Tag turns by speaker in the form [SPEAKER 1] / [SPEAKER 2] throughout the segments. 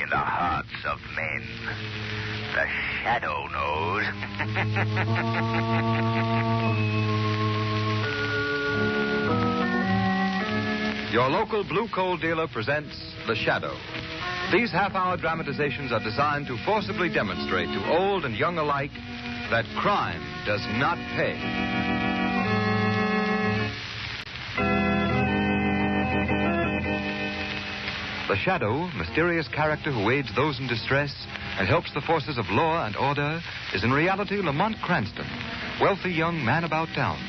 [SPEAKER 1] in the hearts of men. The Shadow knows.
[SPEAKER 2] Your local blue coal dealer presents The Shadow. These half-hour dramatizations are designed to forcibly demonstrate to old and young alike that crime does not pay. The Shadow, mysterious character who aids those in distress and helps the forces of law and order, is in reality Lamont Cranston, wealthy young man about town.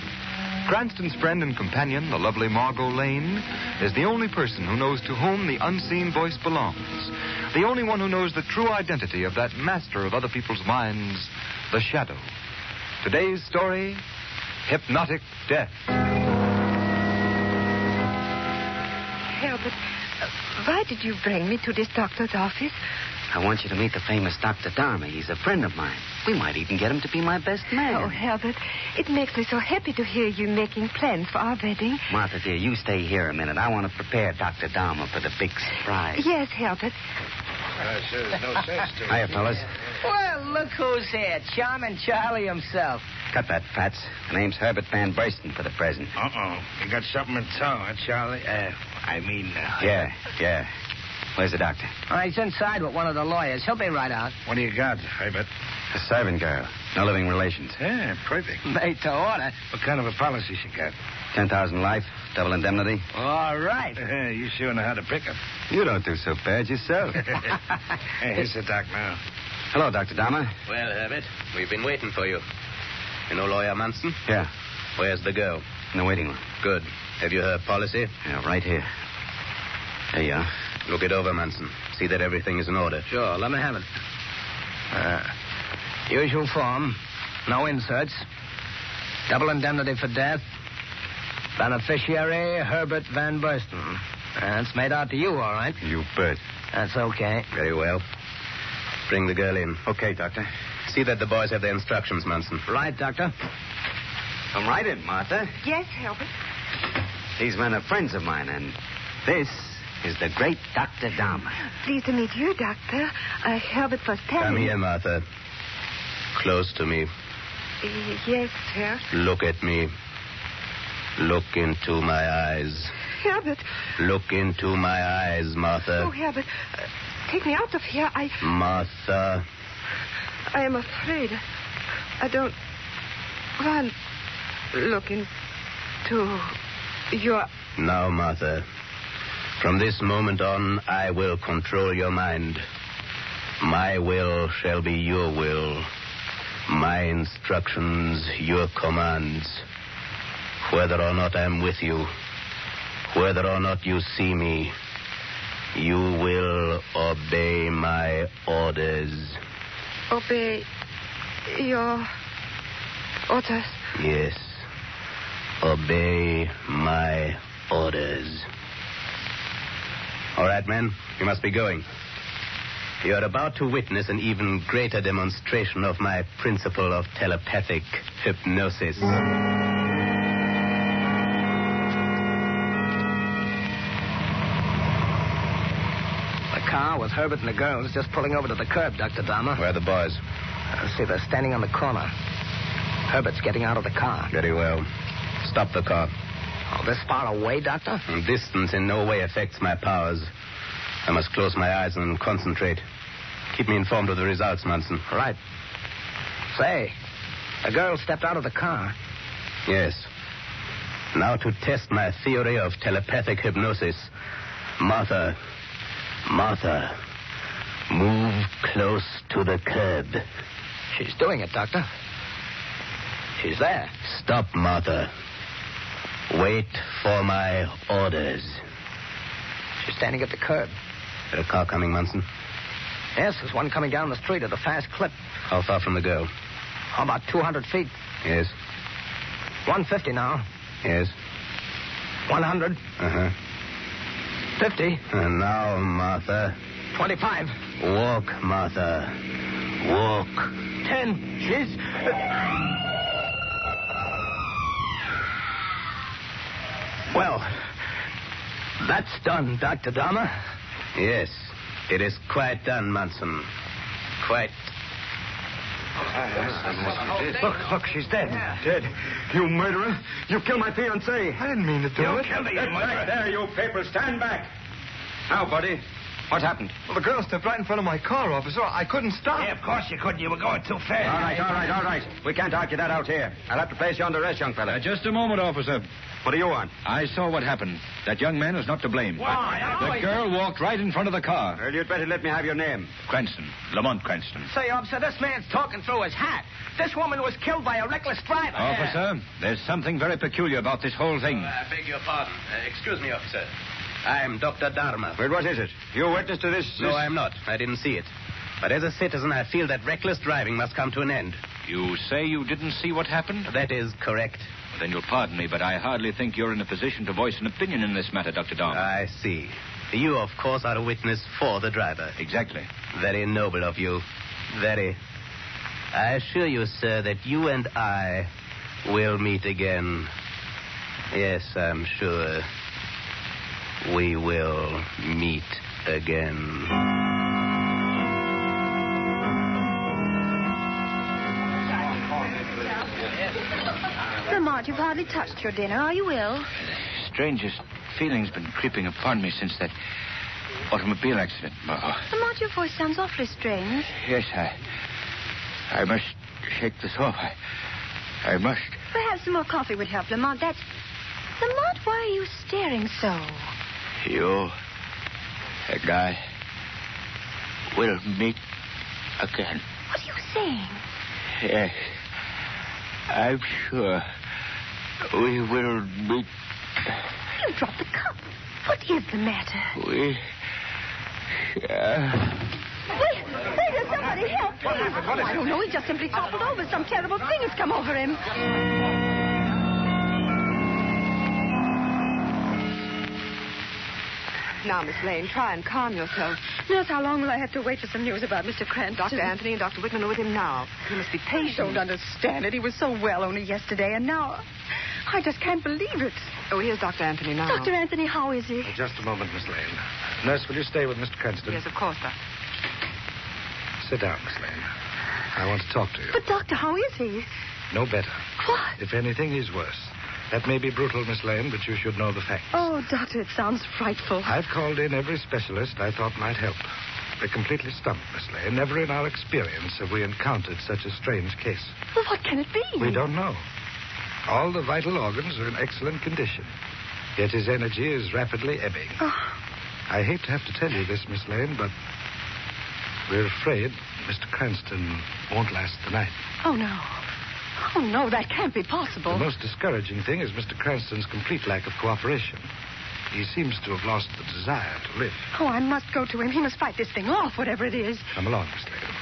[SPEAKER 2] Cranston's friend and companion, the lovely Margot Lane, is the only person who knows to whom the unseen voice belongs. The only one who knows the true identity of that master of other people's minds, the Shadow. Today's story, Hypnotic Death.
[SPEAKER 3] Herbert, why did you bring me to this doctor's office?
[SPEAKER 4] I want you to meet the famous Dr. Dharma. He's a friend of mine. We might even get him to be my best man.
[SPEAKER 3] Oh, Herbert, it makes me so happy to hear you making plans for our wedding.
[SPEAKER 4] Martha, dear, you stay here a minute. I want to prepare Dr. Dharma for the big surprise.
[SPEAKER 3] Yes, Herbert.
[SPEAKER 5] Sure, there's no sense to it.
[SPEAKER 4] Hiya, fellas.
[SPEAKER 6] Well, look who's here. Charming Charlie himself.
[SPEAKER 4] Cut that, Fats. My name's Herbert Van Bursten for the present.
[SPEAKER 5] Uh-oh. You got something in tow, huh, Charlie?
[SPEAKER 4] Yeah. Where's the doctor?
[SPEAKER 6] Oh, he's inside with one of the lawyers. He'll be right out.
[SPEAKER 5] What do you got, Herbert?
[SPEAKER 4] A servant girl. No living relations.
[SPEAKER 5] Yeah, perfect.
[SPEAKER 6] Made to order.
[SPEAKER 5] What kind of a policy she got?
[SPEAKER 4] 10,000 life, double indemnity.
[SPEAKER 6] All right.
[SPEAKER 5] You sure know how to pick 'em.
[SPEAKER 4] You don't do so bad yourself.
[SPEAKER 5] Hey, here's the doc now.
[SPEAKER 4] Hello, Dr. Dharma.
[SPEAKER 7] Well, Herbert, we've been waiting for you. You know Lawyer Munson?
[SPEAKER 4] Yeah,
[SPEAKER 7] Where's the girl?
[SPEAKER 4] in the waiting room.
[SPEAKER 7] Good. Have you her policy?
[SPEAKER 4] Yeah, right here. There you are.
[SPEAKER 7] Look it over, Munson. See that everything is in order.
[SPEAKER 6] Sure, let me have it. Usual form. No inserts. Double indemnity for death. Beneficiary, Herbert Van Bursten. It's made out to you, all right.
[SPEAKER 4] You bet.
[SPEAKER 6] That's okay.
[SPEAKER 7] Very well. Bring the girl in.
[SPEAKER 4] Okay, Doctor.
[SPEAKER 7] See that the boys have their instructions, Munson.
[SPEAKER 6] Right, Doctor.
[SPEAKER 4] Come right in, Martha.
[SPEAKER 3] Yes, Herbert.
[SPEAKER 4] These men are friends of mine, and this is the great Dr. Dharma.
[SPEAKER 3] Pleased to meet you, Doctor. Herbert was telling
[SPEAKER 7] Come
[SPEAKER 3] me...
[SPEAKER 7] here, Martha. Close to me.
[SPEAKER 3] Yes, sir.
[SPEAKER 7] Look at me. Look into my eyes.
[SPEAKER 3] Herbert.
[SPEAKER 7] Look into my eyes, Martha.
[SPEAKER 3] Oh, Herbert. Take me out of here.
[SPEAKER 7] Martha.
[SPEAKER 3] I am afraid. I don't want to look into your...
[SPEAKER 7] Now, Martha. From this moment on, I will control your mind. My will shall be your will. My instructions, your commands. Whether or not I'm with you, whether or not you see me, you will obey my orders.
[SPEAKER 3] Obey your orders?
[SPEAKER 7] Yes. Obey my orders. All right, men, you must be going. You are about to witness an even greater demonstration of my principle of telepathic hypnosis.
[SPEAKER 6] The car with Herbert and the girls just pulling over to the curb, Dr. Dharma.
[SPEAKER 7] Where are the boys?
[SPEAKER 6] See, they're standing on the corner. Herbert's getting out of the car.
[SPEAKER 7] Very well. Stop the car.
[SPEAKER 6] Oh, this far away, Doctor?
[SPEAKER 7] Distance in no way affects my powers. I must close my eyes and concentrate. Keep me informed of the results, Munson.
[SPEAKER 6] Right. Say, a girl stepped out of the car.
[SPEAKER 7] Yes. Now to test my theory of telepathic hypnosis. Martha, move close to the curb.
[SPEAKER 6] She's doing it, Doctor. She's there.
[SPEAKER 7] Stop, Martha. Wait for my orders.
[SPEAKER 6] She's standing at the curb.
[SPEAKER 7] Is there a car coming, Munson?
[SPEAKER 6] Yes, there's one coming down the street at a fast clip.
[SPEAKER 7] How far from the girl?
[SPEAKER 6] How about 200 feet?
[SPEAKER 7] Yes.
[SPEAKER 6] 150 now.
[SPEAKER 7] Yes.
[SPEAKER 6] 100.
[SPEAKER 7] Uh-huh.
[SPEAKER 6] 50.
[SPEAKER 7] And now, Martha.
[SPEAKER 6] 25.
[SPEAKER 7] Walk, Martha. Walk.
[SPEAKER 6] 10. She's... Well, that's done, Dr. Dharma.
[SPEAKER 7] Yes. It is quite done, Munson. Quite.
[SPEAKER 5] Look, she's dead. Dead. You murderer. You killed my fiancée.
[SPEAKER 2] I didn't mean to do it.
[SPEAKER 5] killed her, you murderer.
[SPEAKER 4] Right there, you people. Stand back. Now, buddy, what happened?
[SPEAKER 2] Well, the girl stepped right in front of my car, officer. I couldn't stop.
[SPEAKER 5] Yeah, of course you couldn't. You were going too fast.
[SPEAKER 4] All right. We can't argue that out here. I'll have to place you under arrest, young fella.
[SPEAKER 8] Just a moment, officer.
[SPEAKER 4] What do you want?
[SPEAKER 8] I saw what happened. That young man was not to blame. The girl walked right in front of the car.
[SPEAKER 4] Well, you'd better let me have your name.
[SPEAKER 8] Cranston. Lamont Cranston.
[SPEAKER 6] Say, officer, this man's talking through his hat. This woman was killed by a reckless driver.
[SPEAKER 8] Officer, there's something very peculiar about this whole thing.
[SPEAKER 7] I beg your pardon. Excuse me, officer. I'm Dr. Dharma.
[SPEAKER 4] Well, what is it? You witness to this?
[SPEAKER 7] No, I'm not. I didn't see it. But as a citizen, I feel that reckless driving must come to an end.
[SPEAKER 8] You say you didn't see what happened?
[SPEAKER 7] That is correct.
[SPEAKER 8] Then you'll pardon me, but I hardly think you're in a position to voice an opinion in this matter, Dr. Dharma.
[SPEAKER 7] I see. You, of course, are a witness for the driver.
[SPEAKER 8] Exactly.
[SPEAKER 7] Very noble of you. Very. I assure you, sir, that you and I will meet again. Yes, I'm sure we will meet again.
[SPEAKER 3] Lamont, you've hardly touched your dinner. Are you ill?
[SPEAKER 8] Strangest feeling's been creeping upon me since that automobile accident.
[SPEAKER 3] Lamont, your voice sounds awfully strange.
[SPEAKER 8] Yes, I must shake this off. I must.
[SPEAKER 3] Perhaps some more coffee would help, Lamont. Lamont, why are you staring so?
[SPEAKER 8] You and I will meet again.
[SPEAKER 3] What are you saying?
[SPEAKER 8] Yes. I'm sure we will meet.
[SPEAKER 3] You dropped the cup. What is the matter?
[SPEAKER 8] We
[SPEAKER 3] Wait, there's somebody help, please.
[SPEAKER 5] What happened? What is
[SPEAKER 3] I don't know. He just simply toppled over. Some terrible thing has come over him.
[SPEAKER 9] Now, Miss Lane, try and calm yourself.
[SPEAKER 3] Nurse, how long will I have to wait for some news about Mr. Cranston?
[SPEAKER 9] Dr. Anthony and Dr. Whitman are with him now. You must be
[SPEAKER 3] I
[SPEAKER 9] patient.
[SPEAKER 3] don't understand it. He was so well only yesterday, and now I just can't believe it.
[SPEAKER 9] Oh, here's Dr. Anthony now.
[SPEAKER 3] Dr. Anthony, how is he?
[SPEAKER 5] Just a moment, Miss Lane. Nurse, will you stay with Mr. Cranston?
[SPEAKER 9] Yes, of course, Doctor.
[SPEAKER 5] Sit down, Miss Lane. I want to talk to you.
[SPEAKER 3] But, Doctor, how is he?
[SPEAKER 5] No better.
[SPEAKER 3] What?
[SPEAKER 5] If anything, he's worse. That may be brutal, Miss Lane, but you should know the facts.
[SPEAKER 3] Oh, Doctor, it sounds frightful.
[SPEAKER 5] I've called in every specialist I thought might help. They're completely stumped, Miss Lane. Never in our experience have we encountered such a strange case.
[SPEAKER 3] Well, what can it be?
[SPEAKER 5] We don't know. All the vital organs are in excellent condition. Yet his energy is rapidly ebbing.
[SPEAKER 3] Oh.
[SPEAKER 5] I hate to have to tell you this, Miss Lane, but we're afraid Mr. Cranston won't last the night.
[SPEAKER 3] Oh, no. Oh, no, that can't be possible.
[SPEAKER 5] The most discouraging thing is Mr. Cranston's complete lack of cooperation. He seems to have lost the desire to live.
[SPEAKER 3] Oh, I must go to him. He must fight this thing off, whatever it is.
[SPEAKER 5] Come along, Miss Lane.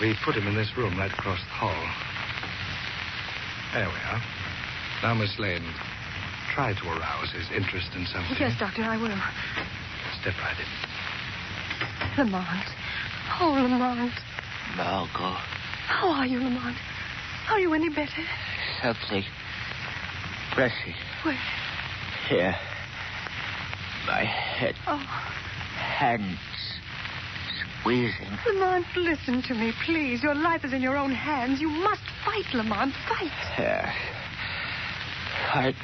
[SPEAKER 5] We put him in this room right across the hall. There we are. Now, Miss Lane, try to arouse his interest in something.
[SPEAKER 3] Yes, Doctor, I will.
[SPEAKER 5] Step right in.
[SPEAKER 3] Lamont. Oh, Lamont.
[SPEAKER 8] Margot.
[SPEAKER 3] How are you, Lamont? Are you any better?
[SPEAKER 8] Something pressing
[SPEAKER 3] Where?
[SPEAKER 8] here. My head.
[SPEAKER 3] Oh,
[SPEAKER 8] Hands squeezing.
[SPEAKER 3] Lamont, listen to me, please. Your life is in your own hands. You must fight, Lamont. Fight.
[SPEAKER 8] Yes. Fight.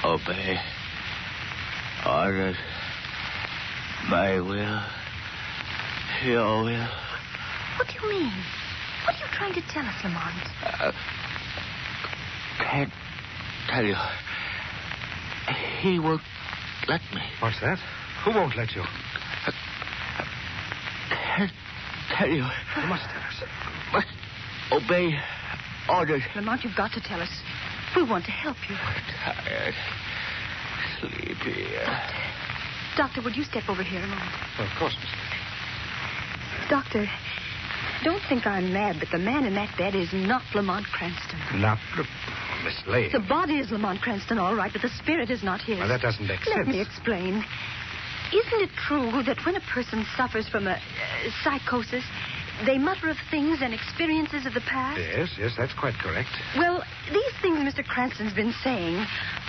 [SPEAKER 8] Obey. Orders. My will. Your will.
[SPEAKER 3] What do you mean? What are you trying to tell us, Lamont?
[SPEAKER 8] Can't tell you. He won't let me.
[SPEAKER 5] What's that? Who won't let you?
[SPEAKER 8] Can't tell you.
[SPEAKER 5] You must tell us.
[SPEAKER 8] Must obey orders.
[SPEAKER 3] Lamont, you've got to tell us. We want to help you.
[SPEAKER 8] Tired. Sleepy.
[SPEAKER 3] Doctor, would you step over here a moment?
[SPEAKER 5] Well, of course, Miss Lane.
[SPEAKER 3] Doctor, don't think I'm mad, but the man in that bed is not Lamont Cranston.
[SPEAKER 5] Not Miss Lane.
[SPEAKER 3] The body is Lamont Cranston, all right, but the spirit is not his.
[SPEAKER 5] Well, that doesn't make
[SPEAKER 3] Let
[SPEAKER 5] sense.
[SPEAKER 3] me explain. Isn't it true that when a person suffers from a psychosis,
[SPEAKER 10] they mutter of things and experiences of the past?
[SPEAKER 5] Yes, that's quite correct.
[SPEAKER 10] Well, these things Mr. Cranston's been saying,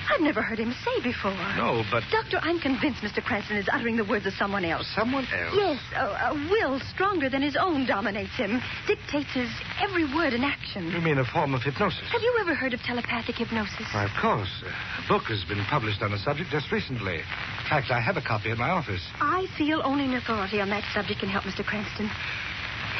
[SPEAKER 10] I've never heard him say before.
[SPEAKER 5] No, but...
[SPEAKER 10] Doctor, I'm convinced Mr. Cranston is uttering the words of someone else.
[SPEAKER 5] Someone else?
[SPEAKER 10] Yes, a will stronger than his own dominates him, dictates his every word and action.
[SPEAKER 5] You mean a form of hypnosis?
[SPEAKER 10] Have you ever heard of telepathic hypnosis?
[SPEAKER 5] Why, of course. A book has been published on the subject just recently. In fact, I have a copy in my office.
[SPEAKER 10] I feel only an authority on that subject can help Mr. Cranston.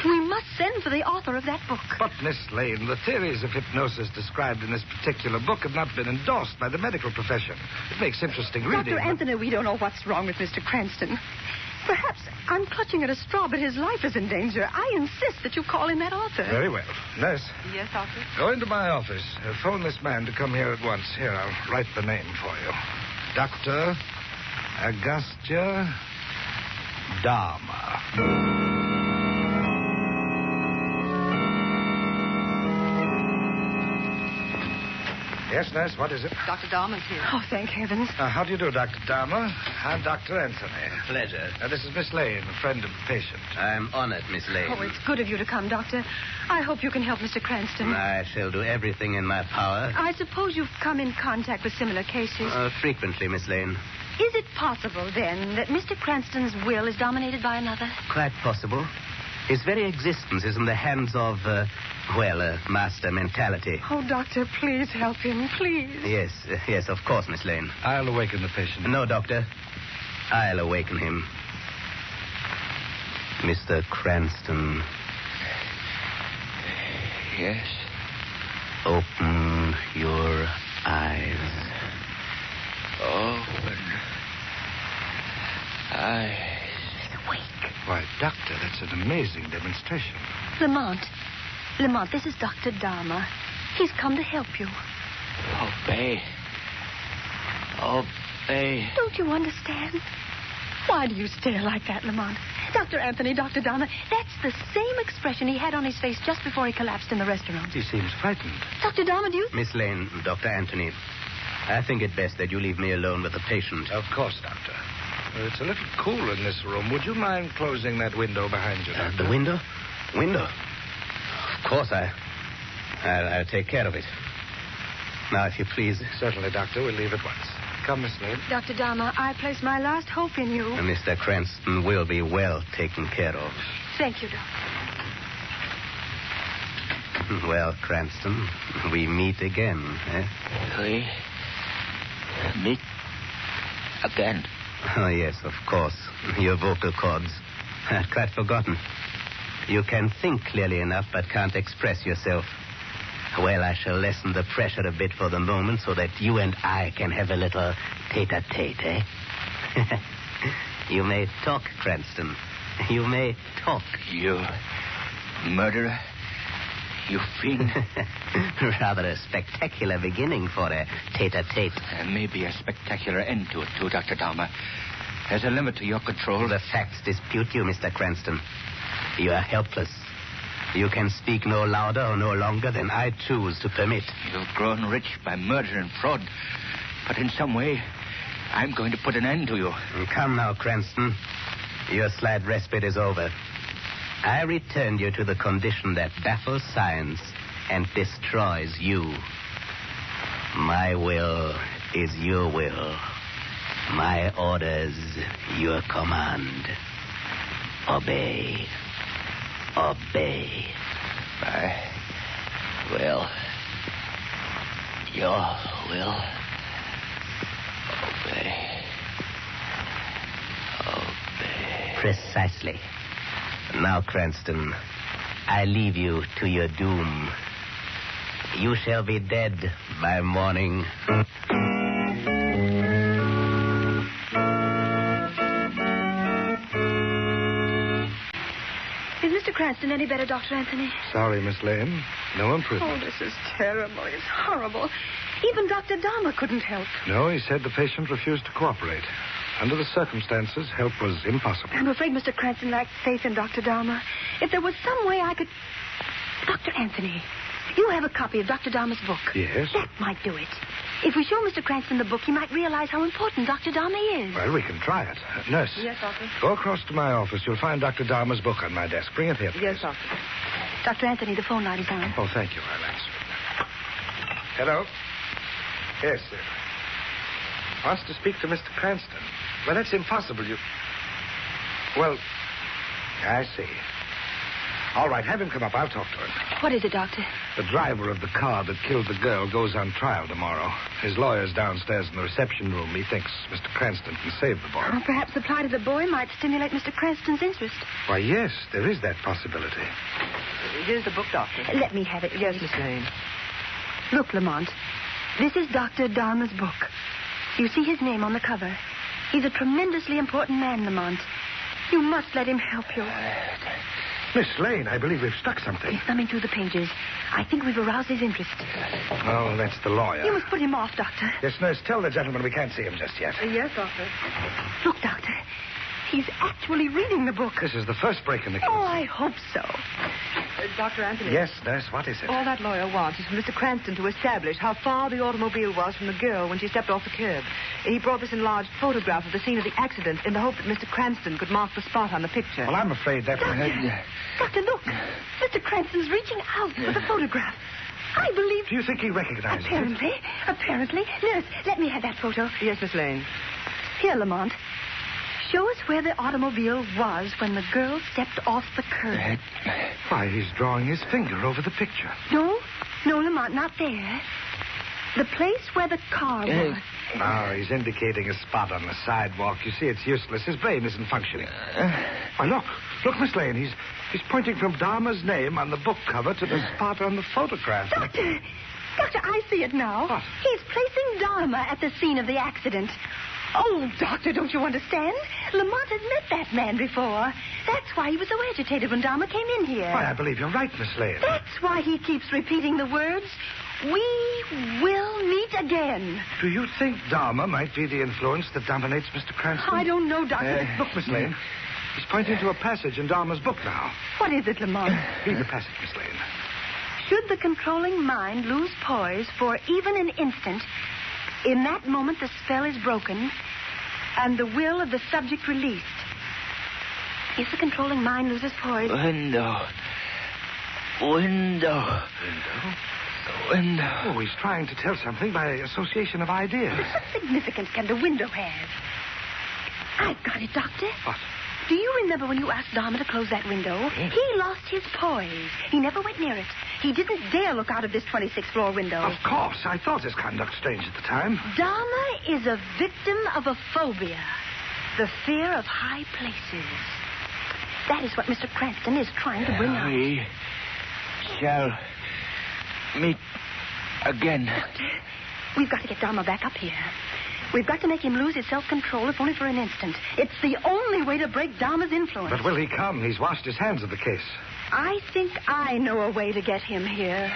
[SPEAKER 10] We must send for the author of that book.
[SPEAKER 5] But, Miss Lane, the theories of hypnosis described in this particular book have not been endorsed by the medical profession. It makes interesting reading.
[SPEAKER 10] Dr. Anthony, we don't know what's wrong with Mr. Cranston. Perhaps I'm clutching at a straw, but his life is in danger. I insist that you call in that author.
[SPEAKER 5] Very well. Nurse.
[SPEAKER 9] Yes, doctor?
[SPEAKER 5] Go into my office. Phone this man to come here at once. Here, I'll write the name for you. Dr. Agastya Dharma. Yes, nurse, what is it?
[SPEAKER 9] Dr. Dahman's here.
[SPEAKER 10] Oh, thank heavens.
[SPEAKER 5] How do you do, Dr. Dharma? I'm Dr. Anthony.
[SPEAKER 7] Pleasure.
[SPEAKER 5] This is Miss Lane, a friend of the patient.
[SPEAKER 7] I'm honored, Miss Lane.
[SPEAKER 10] Oh, it's good of you to come, Doctor. I hope you can help Mr. Cranston.
[SPEAKER 7] I shall do everything in my power.
[SPEAKER 10] I suppose you've come in contact with similar cases.
[SPEAKER 7] Frequently, Miss Lane.
[SPEAKER 10] Is it possible, then, that Mr. Cranston's will is dominated by another?
[SPEAKER 7] Quite possible. His very existence is in the hands of, a master mentality.
[SPEAKER 10] Oh, Doctor, please help him, please.
[SPEAKER 7] Yes, of course, Miss Lane.
[SPEAKER 5] I'll awaken the patient.
[SPEAKER 7] No, Doctor. I'll awaken him. Mr. Cranston.
[SPEAKER 8] Yes?
[SPEAKER 7] Open your eyes.
[SPEAKER 8] Open. Eyes.
[SPEAKER 5] Why, Doctor, that's an amazing demonstration.
[SPEAKER 10] Lamont, this is Dr. Dharma. He's come to help you.
[SPEAKER 8] Obey.
[SPEAKER 10] Don't you understand? Why do you stare like that, Lamont? Dr. Anthony, Dr. Dharma, that's the same expression he had on his face just before he collapsed in the restaurant.
[SPEAKER 5] He seems frightened.
[SPEAKER 10] Dr. Dharma, do you...
[SPEAKER 7] Miss Lane, Dr. Anthony, I think it best that you leave me alone with the patient.
[SPEAKER 5] Of course, Doctor. It's a little cool in this room. Would you mind closing that window behind you, Doctor?
[SPEAKER 7] The window? Window? Of course, I'll take care of it. Now, if you please.
[SPEAKER 5] Certainly, Doctor. We'll leave at once. Come, Miss Lane.
[SPEAKER 10] Dr. Dharma, I place my last hope in you.
[SPEAKER 7] Mr. Cranston will be well taken care of.
[SPEAKER 10] Thank you, Doctor.
[SPEAKER 7] Well, Cranston, we meet again, eh?
[SPEAKER 8] We meet again.
[SPEAKER 7] Oh, yes, of course. Your vocal cords. I'd quite forgotten. You can think clearly enough, but can't express yourself. Well, I shall lessen the pressure a bit for the moment so that you and I can have a little tete-a-tete, eh? You may talk, Cranston. You may talk.
[SPEAKER 8] You murderer? You fiend?
[SPEAKER 7] Rather a spectacular beginning for a tete-a-tete.
[SPEAKER 8] There may be a spectacular end to it, too, Dr. Dharma. There's a limit to your control.
[SPEAKER 7] The facts dispute you, Mr. Cranston. You are helpless. You can speak no louder or no longer than I choose to permit.
[SPEAKER 8] You've grown rich by murder and fraud. But in some way, I'm going to put an end to you.
[SPEAKER 7] Come now, Cranston. Your slight respite is over. I return you to the condition that baffles science and destroys you. My will is your will. My orders, your command. Obey. Obey.
[SPEAKER 8] My will. Your will. Obey. Obey.
[SPEAKER 7] Precisely. Now, Cranston, I leave you to your doom. You shall be dead by morning.
[SPEAKER 10] Is Mr. Cranston any better, Dr. Anthony?
[SPEAKER 5] Sorry, Miss Lane. No improvement.
[SPEAKER 10] Oh, this is terrible. It's horrible. Even Dr. Dharma couldn't help.
[SPEAKER 5] No, he said the patient refused to cooperate. Under the circumstances, help was impossible.
[SPEAKER 10] I'm afraid Mr. Cranston lacked faith in Dr. Dharma. If there was some way I could... Dr. Anthony, you have a copy of Dr. Dharma's book.
[SPEAKER 5] Yes?
[SPEAKER 10] That might do it. If we show Mr. Cranston the book, he might realize how important Dr. Dahmer is.
[SPEAKER 5] Well, we can try it. Nurse.
[SPEAKER 9] Yes, doctor.
[SPEAKER 5] Go across to my office. You'll find Dr. Dahmer's book on my desk. Bring it here, please.
[SPEAKER 9] Yes, doctor.
[SPEAKER 10] Dr. Anthony, the phone light is on.
[SPEAKER 5] Oh, thank you. I'll answer it. Hello? Yes, sir. Wants to speak to Mr. Cranston. Well, that's impossible. Well, I see. All right, have him come up. I'll talk to him.
[SPEAKER 10] What is it, Doctor?
[SPEAKER 5] The driver of the car that killed the girl goes on trial tomorrow. His lawyer's downstairs in the reception room. He thinks Mr. Cranston can save the boy.
[SPEAKER 10] Well, perhaps the plight of the boy might stimulate Mr. Cranston's interest.
[SPEAKER 5] Why, yes, there is that possibility.
[SPEAKER 9] Here's the book, doctor.
[SPEAKER 10] Let me have it.
[SPEAKER 9] Yes, Miss Lane.
[SPEAKER 10] Look, Lamont. This is Dr. Dahmer's book. You see his name on the cover. He's a tremendously important man, Lamont. You must let him help you.
[SPEAKER 5] Miss Lane, I believe we've struck something.
[SPEAKER 10] He's thumbing through the pages. I think we've aroused his interest.
[SPEAKER 5] Oh, that's the lawyer.
[SPEAKER 10] You must put him off, Doctor.
[SPEAKER 5] Yes, nurse, tell the gentleman we can't see him just yet.
[SPEAKER 9] Yes, doctor.
[SPEAKER 10] Look, Doctor. He's actually reading the book.
[SPEAKER 5] This is the first break in the case.
[SPEAKER 10] Oh, I hope so.
[SPEAKER 9] Dr. Anthony.
[SPEAKER 5] Yes, nurse, what is it?
[SPEAKER 9] All that lawyer wants is for Mr. Cranston to establish how far the automobile was from the girl when she stepped off the curb. He brought this enlarged photograph of the scene of the accident in the hope that Mr. Cranston could mark the spot on the picture.
[SPEAKER 5] Well, I'm afraid that...
[SPEAKER 10] Doctor, look. Mr. Cranston's reaching out for the photograph. I believe...
[SPEAKER 5] Do you think he recognizes
[SPEAKER 10] Apparently. Apparently. Nurse, let me have that photo.
[SPEAKER 9] Yes, Miss Lane.
[SPEAKER 10] Here, Lamont. Show us where the automobile was when the girl stepped off the curb.
[SPEAKER 5] Why, he's drawing his finger over the picture.
[SPEAKER 10] No, Lamont, not there. The place where the car was.
[SPEAKER 5] Now, he's indicating a spot on the sidewalk. You see, it's useless. His brain isn't functioning. Why, look. Look, Miss Lane. He's pointing from Dahmer's name on the book cover to the spot on the photograph.
[SPEAKER 10] Doctor, I see it now.
[SPEAKER 5] What?
[SPEAKER 10] He's placing Dahmer at the scene of the accident. Oh, Doctor, don't you understand? Lamont has met that man before. That's why he was so agitated when Dahmer came in here.
[SPEAKER 5] Why, I believe you're right, Miss Lane.
[SPEAKER 10] That's why he keeps repeating the words, "We will meet again."
[SPEAKER 5] Do you think Dahmer might be the influence that dominates Mr. Cranston?
[SPEAKER 10] I don't know, Doctor.
[SPEAKER 5] Look, Miss Lane. He's pointing to a passage in Dahmer's book now.
[SPEAKER 10] What is it, Lamont?
[SPEAKER 5] Read the passage, Miss Lane.
[SPEAKER 10] Should the controlling mind lose poise for even an instant, in that moment the spell is broken and the will of the subject released. If the controlling mind loses poise...
[SPEAKER 8] Window.
[SPEAKER 5] Oh, he's trying to tell something by association of ideas.
[SPEAKER 10] What significance can the window have? I've got it, Doctor.
[SPEAKER 5] What?
[SPEAKER 10] Do you remember when you asked Dahmer to close that window?
[SPEAKER 5] Yes.
[SPEAKER 10] He lost his poise. He never went near it. He didn't dare look out of this 26th floor window.
[SPEAKER 5] Of course. I thought his conduct strange at the time.
[SPEAKER 10] Dahmer is a victim of a phobia. The fear of high places. That is what Mr. Cranston is trying to bring out.
[SPEAKER 8] We shall meet again.
[SPEAKER 10] Doctor, we've got to get Dahmer back up here. We've got to make him lose his self-control, if only for an instant. It's the only way to break Dahmer's influence.
[SPEAKER 5] But will he come? He's washed his hands of the case.
[SPEAKER 10] I think I know a way to get him here.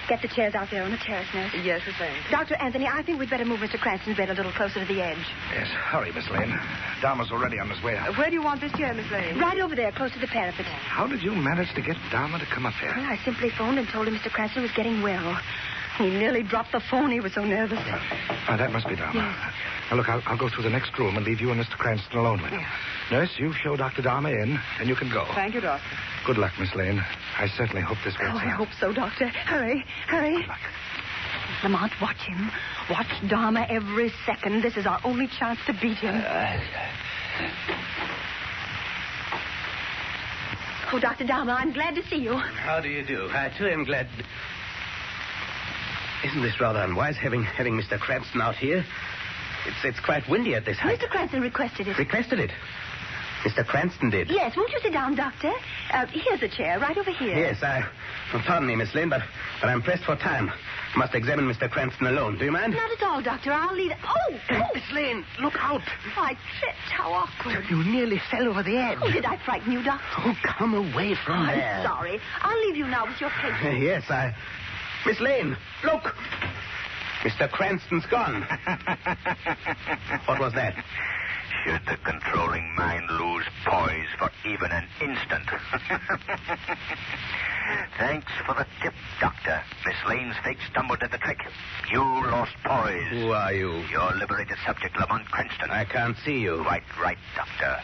[SPEAKER 10] Get the chairs out there on the terrace, nurse.
[SPEAKER 9] Yes, Miss Lane.
[SPEAKER 10] Dr. Anthony, I think we'd better move Mr. Cranston's bed a little closer to the edge.
[SPEAKER 5] Yes, hurry, Miss Lane. Dahmer's already on his way up.
[SPEAKER 9] Where do you want this chair, Miss Lane?
[SPEAKER 10] Right over there, close to the parapet.
[SPEAKER 5] How did you manage to get Dahmer to come up here?
[SPEAKER 10] Well, I simply phoned and told him Mr. Cranston was getting well. He nearly dropped the phone. He was so nervous.
[SPEAKER 5] Oh, that must be Dahmer.
[SPEAKER 10] Yes.
[SPEAKER 5] Now, look, I'll go through the next room and leave you and Mr. Cranston alone with him.
[SPEAKER 10] Yeah.
[SPEAKER 5] Nurse, you show Dr. Dahmer in, and you can go.
[SPEAKER 9] Thank you, Doctor.
[SPEAKER 5] Good luck, Miss Lane. I certainly hope this works
[SPEAKER 10] Oh, I
[SPEAKER 5] out.
[SPEAKER 10] hope so, Doctor. Hurry.
[SPEAKER 5] Good luck.
[SPEAKER 10] Lamont, watch him. Watch Dahmer every second. This is our only chance to beat him. Oh, Dr. Dahmer, I'm glad to see you.
[SPEAKER 7] How do you do? I, too, am glad. Isn't this rather unwise, having Mr. Cranston out here? It's quite windy at this height.
[SPEAKER 10] Mr. Cranston requested it.
[SPEAKER 7] Requested it? Mr. Cranston did?
[SPEAKER 10] Yes, won't you sit down, Doctor? Here's a chair, right over here.
[SPEAKER 7] Yes, pardon me, Miss Lane, but I'm pressed for time. I must examine Mr. Cranston alone. Do you mind?
[SPEAKER 10] Not at all, Doctor. I'll lead... Oh!
[SPEAKER 7] Miss Lane, look out.
[SPEAKER 10] I tripped. How awkward.
[SPEAKER 7] You nearly fell over the edge.
[SPEAKER 10] Oh, did I frighten you, Doctor?
[SPEAKER 7] Oh, come away from there.
[SPEAKER 10] I'm sorry. I'll leave you now with your patient.
[SPEAKER 7] Yes, Miss Lane, look. Mr. Cranston's gone. What was that?
[SPEAKER 1] Should the controlling mind lose poise for even an instant. Thanks for the tip, Doctor. Miss Lane's fake stumbled at the trick. You lost poise.
[SPEAKER 7] Who are you?
[SPEAKER 1] Your liberated subject, Lamont Cranston.
[SPEAKER 7] I can't see you.
[SPEAKER 1] Quite right, Doctor.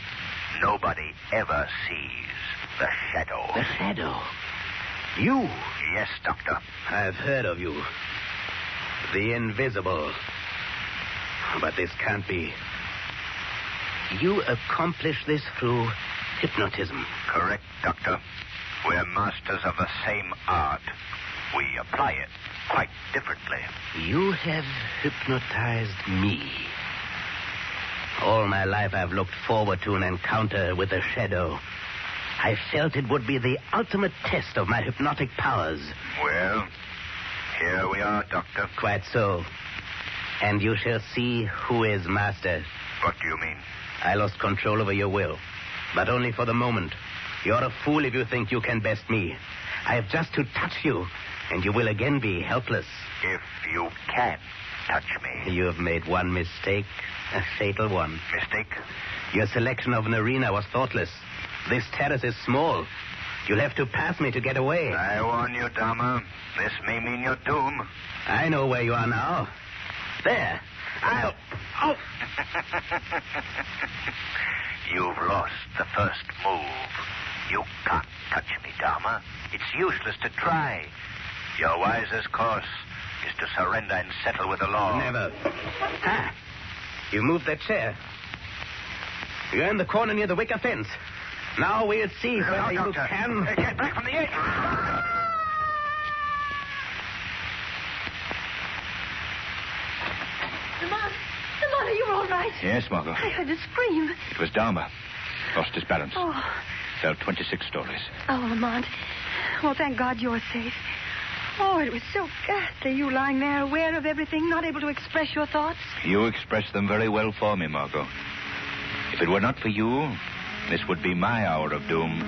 [SPEAKER 1] Nobody ever sees the shadow.
[SPEAKER 7] The shadow? You?
[SPEAKER 1] Yes, Doctor.
[SPEAKER 7] I've heard of you. The invisible. But this can't be. You accomplish this through hypnotism.
[SPEAKER 1] Correct, Doctor. We're masters of the same art. We apply it quite differently.
[SPEAKER 7] You have hypnotized me. All my life I've looked forward to an encounter with the shadow. I felt it would be the ultimate test of my hypnotic powers.
[SPEAKER 1] Well, here we are, Doctor.
[SPEAKER 7] Quite so. And you shall see who is master.
[SPEAKER 1] What do you mean?
[SPEAKER 7] I lost control over your will, but only for the moment. You're a fool if you think you can best me. I have just to touch you, and you will again be helpless.
[SPEAKER 1] If you can touch me.
[SPEAKER 7] You have made one mistake, a fatal one.
[SPEAKER 1] Mistake?
[SPEAKER 7] Your selection of an arena was thoughtless. This terrace is small. You'll have to pass me to get away.
[SPEAKER 1] I warn you, Dahmer. This may mean your doom.
[SPEAKER 7] I know where you are now. There. I'll... Oh!
[SPEAKER 1] You've lost the first move. You can't touch me, Dahmer. It's useless to try. Your wisest course is to surrender and settle with the law.
[SPEAKER 7] Never. Ah, you moved that chair. You're in the corner near the wicker fence. Now we'll see whether you can...
[SPEAKER 1] Get back from the edge.
[SPEAKER 10] Lamont, are you all right?
[SPEAKER 8] Yes, Margot.
[SPEAKER 10] I heard a scream.
[SPEAKER 8] It was Dahmer. Lost his balance.
[SPEAKER 10] Oh.
[SPEAKER 8] Fell 26 stories.
[SPEAKER 10] Oh, Lamont. Well, thank God you're safe. Oh, it was so ghastly, you lying there aware of everything, not able to express your thoughts.
[SPEAKER 8] You expressed them very well for me, Margot. If it were not for you, this would be my hour of doom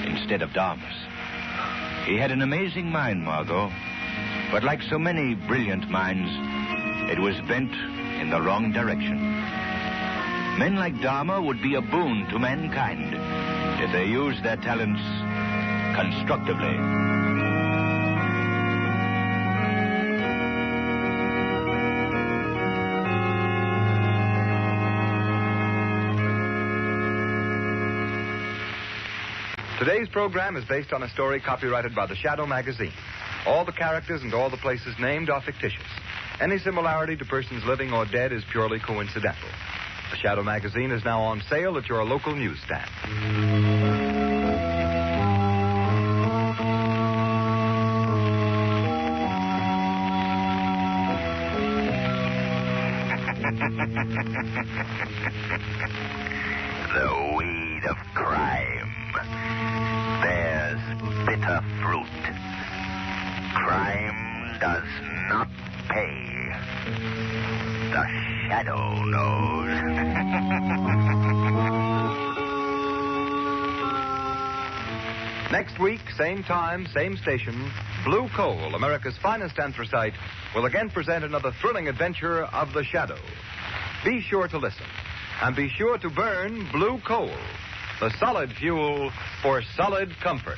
[SPEAKER 8] instead of Dahmer's. He had an amazing mind, Margot. But like so many brilliant minds, it was bent in the wrong direction. Men like Dahmer would be a boon to mankind if they used their talents constructively.
[SPEAKER 2] Today's program is based on a story copyrighted by the Shadow magazine. All the characters and all the places named are fictitious. Any similarity to persons living or dead is purely coincidental. The Shadow magazine is now on sale at your local newsstand.
[SPEAKER 1] The weed of crime bears bitter fruit. Crime does not pay. The shadow knows.
[SPEAKER 2] Next week, same time, same station, Blue Coal, America's finest anthracite, will again present another thrilling adventure of the shadow. Be sure to listen. And be sure to burn Blue Coal, the solid fuel for solid comfort.